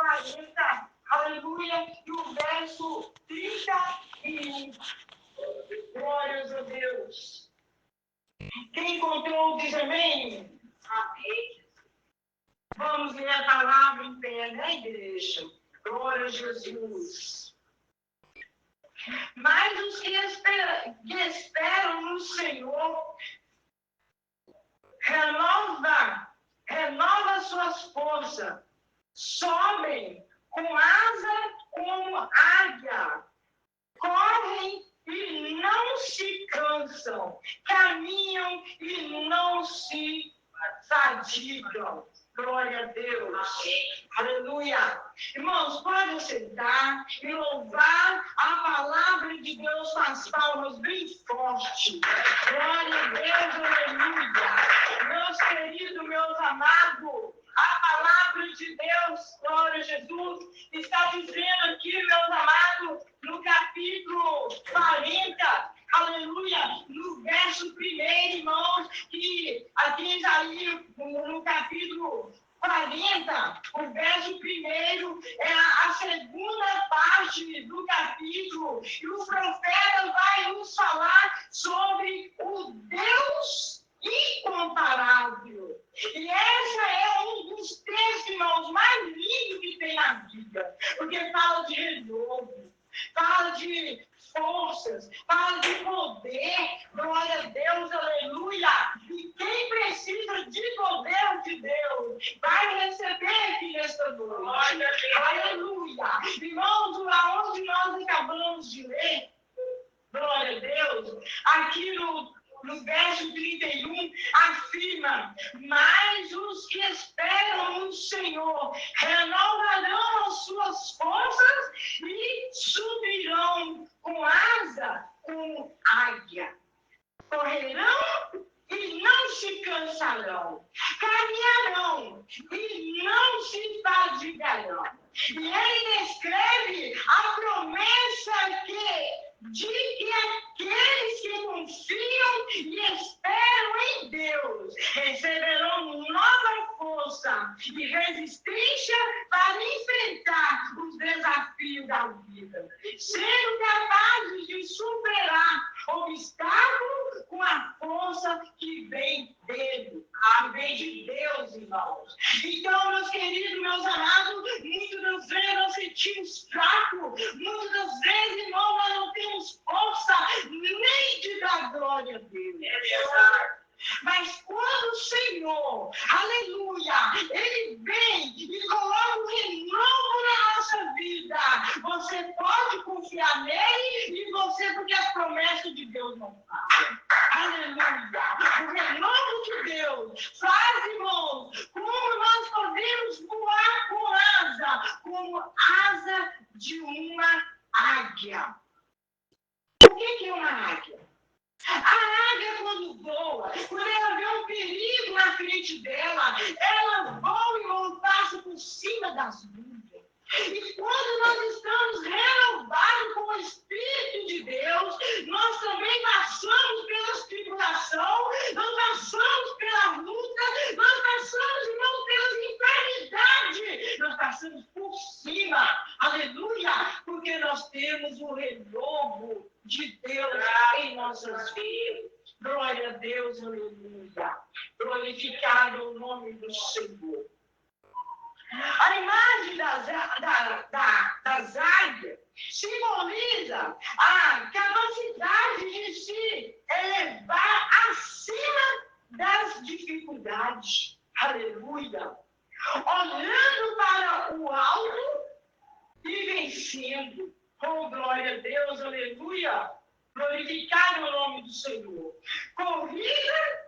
40, aleluia, e o verso 31. Glórias a Deus. Quem encontrou diz amém? Amém. Vamos ler a palavra em pé, né, igreja? Glória a Jesus. Mas os que esperam no Senhor, renova suas forças, sobem com asa como águia, correm e não se cansam, caminham e não se fadigam. Glória a Deus. Amém. Aleluia. Irmãos, pode sentar e louvar a palavra de Deus com as palmas bem forte. Glória a Deus, aleluia. Meus queridos, meus amados, a palavra de Deus, glória a Jesus, está dizendo aqui, meus amados, no capítulo 40, aleluia, no verso 1, irmãos, que aqui já ali no capítulo 40, o verso 1 é a segunda parte do capítulo, e o profeta vai nos falar sobre o Deus incomparável. E esse é um dos textos, irmãos, mais lindos que tem na Bíblia, porque fala de renovo, fala de forças, fala de poder, glória a Deus, aleluia. E quem precisa de poder de Deus vai receber aqui nesta noite, aleluia. Irmãos, aonde nós acabamos de ler, glória a Deus, aqui no verso 31, afirma: mas os que esperam no Senhor renovarão as suas forças e subirão com asa como águia. Correrão e não se cansarão, caminharão e não se fadigarão. E ele descreve a promessa de que aqueles que confiam e esperam em Deus receberão nova força e resistência para enfrentar os desafios da vida, sendo capazes de superar obstáculos com a força que vem dele, que vem de Deus, irmãos. Então, meus queridos, meus amados, muitas das vezes nós sentimos fracos, muitas das vezes, irmão, nós não temos força nem de dar glória a Deus. É verdade. Mas quando o Senhor, aleluia, Ele vem e coloca um renovo na nossa vida, você pode confiar nele e você, porque as promessas de Deus não falham. Aleluia. O renovo de Deus faz, irmãos, como nós podemos voar com asa, como asa de uma águia. O que é uma águia? A águia, quando voa, quando ela vê um perigo na frente dela, ela voa e passa por cima das nuvens. E quando nós estamos renovados com o Espírito de Deus, nós também passamos pela tribulação, nós passamos pela luta, nós passamos, irmãos, pelas enfermidades, nós passamos por cima, aleluia, porque nós temos o renovo de Deus em nossas vidas. Glória a Deus, aleluia. Glorificado o nome do Senhor. A imagem das águias simboliza a capacidade de se elevar acima das dificuldades. Aleluia. Olhando para o alto e vencendo. Oh, glória a Deus, aleluia. Glorificado o nome do Senhor. Corrida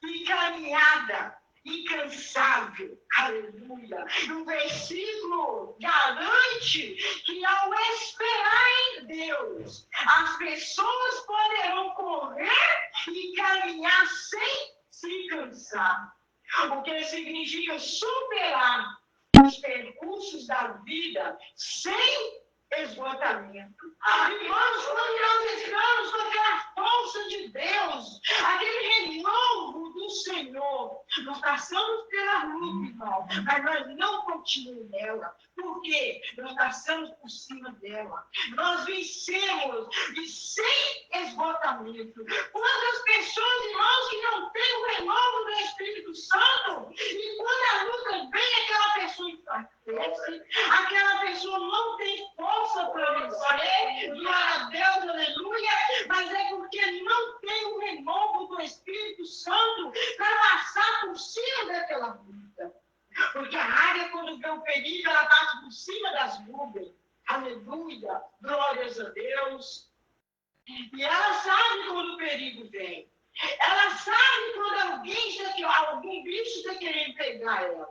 e caminhada incansável. Aleluia. E o versículo garante que ao esperar em Deus, as pessoas poderão correr e caminhar sem se cansar. O que significa superar os percursos da vida sem esgotamento. Irmãos, quando nós estamos com aquela força de Deus, aquele renovo do Senhor. Nós passamos pela luta, irmão, mas nós não continuamos nela. Por quê? Nós passamos por cima dela. Nós vencemos e sem esgotamento. Quantas pessoas, irmãos, que não têm o renovo do Espírito Santo, e quando a luta vem, aquela pessoa enfraquece, aquela pessoa não tem força para vencer. Glória a Deus, aleluia. Mas é porque não tem o renovo do Espírito Santo para passar por cima daquela luta. Porque a águia, quando vê o perigo, ela passa por cima das nuvens. Aleluia, glórias a Deus. E ela sabe quando o perigo vem. Ela sabe quando algum bicho está querendo pegar ela.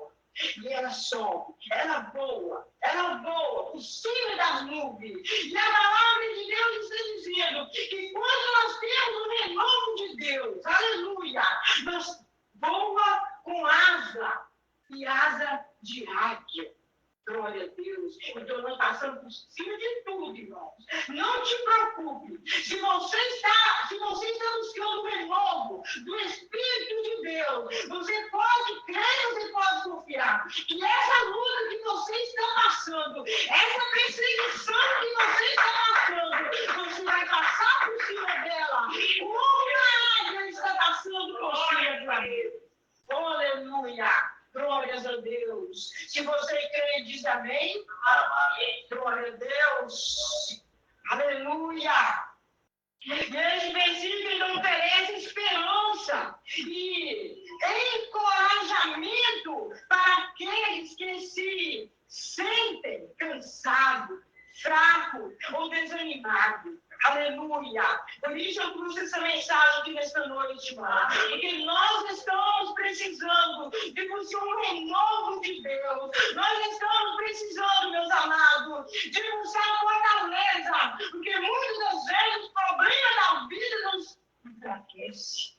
E ela sobe, ela voa por cima das nuvens. E a palavra de Deus está dizendo que quando nós temos o renovo de Deus, aleluia, nós voa com asa e asa de águia. Glória a Deus. Então nós passamos por cima de tudo, irmãos. Não te preocupe. Se você está buscando o renovo do Espírito de Deus, você pode crer, você pode confiar. Que essa luta que você está passando, essa perseguição que você está passando, você vai passar por cima dela. Como a águia está passando por cima de Deus. Aleluia. Glórias a Deus. Se você crê, diz amém. Amém. Glória a Deus. Aleluia. E esse versículo ele oferece esperança e encorajamento para aqueles que se sentem cansados, fracos ou desanimados. Aleluia. Por isso eu trouxe essa mensagem aqui nesta noite, irmão. Porque nós estamos precisando de buscar um renovo de Deus. Nós estamos precisando, meus amados, de buscar fortaleza. Porque muitas das vezes os problemas da vida nos enfraquecem.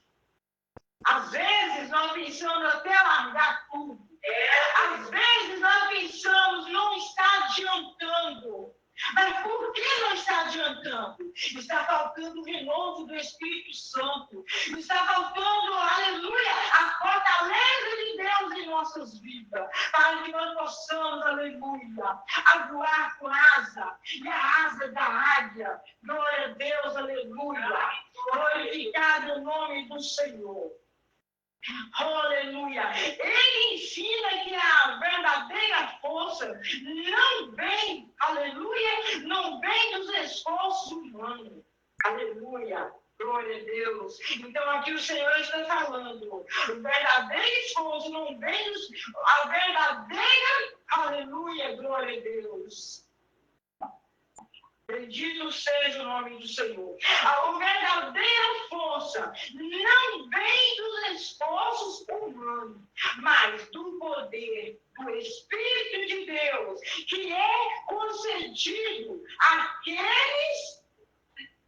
Às vezes nós pensamos até largar tudo. Às vezes nós pensamos não está adiantando. Mas por que não está adiantando? Está faltando o renovo do Espírito Santo. Está faltando, aleluia, a fortaleza de Deus em nossas vidas. Para que nós possamos, aleluia, voar com asa. E a asa da águia. Glória a Deus, aleluia. Glorificado o nome do Senhor. Aleluia. Ele ensina que a verdadeira força não vem, aleluia, não vem dos esforços humanos. Aleluia. Glória a Deus. Então aqui o Senhor está falando. O verdadeiro esforço não vem a verdadeira, aleluia, glória a Deus. Bendito seja o nome do Senhor. A verdadeira força não vem dos esforços humanos, mas do poder do Espírito de Deus, que é concedido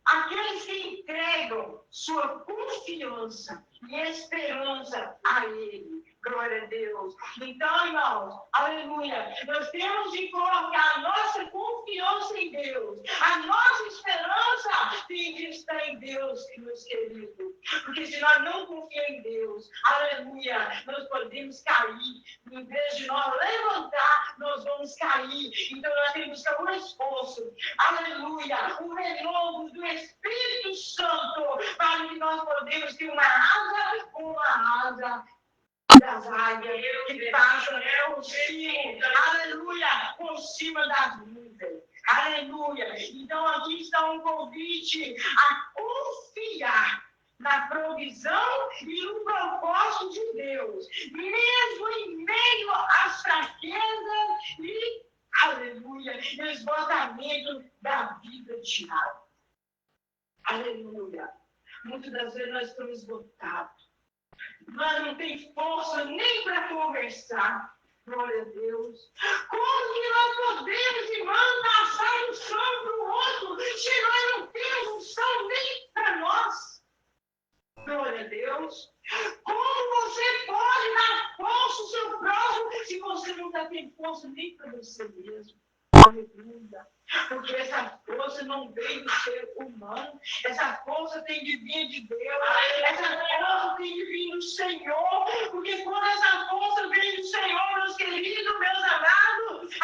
àqueles que entregam sua confiança e esperança a Ele. Glória a Deus. Então, irmãos, aleluia, nós temos de colocar a nossa confiança em Deus. A nossa esperança tem que estar em Deus, meus queridos. Porque se nós não confiarmos em Deus, aleluia, nós podemos cair. Em vez de nós levantar, nós vamos cair. Então, nós temos que ter um esforço, aleluia, um renovo do Espírito Santo, para que nós podemos ter uma asa das águias que passam por cima, aleluia, por cima das nuvens, aleluia. Então aqui está um convite a confiar na provisão e no propósito de Deus, mesmo em meio às fraquezas e, aleluia, esgotamento da vida diária. Aleluia. Muitas das vezes nós estamos esgotados. Nós não temos força nem para conversar. Glória a Deus. Como que nós podemos, irmão, passar um som para o outro se nós não temos um som nem para nós? Glória a Deus. Como você pode dar força ao seu próximo se você não está tendo força nem para você mesmo? Aleluia. Porque essa força não veio do ser humano, essa força tem que vir de Deus, essa força tem que vir do Senhor, porque quando essa força vem do Senhor, meus queridos, meus amados,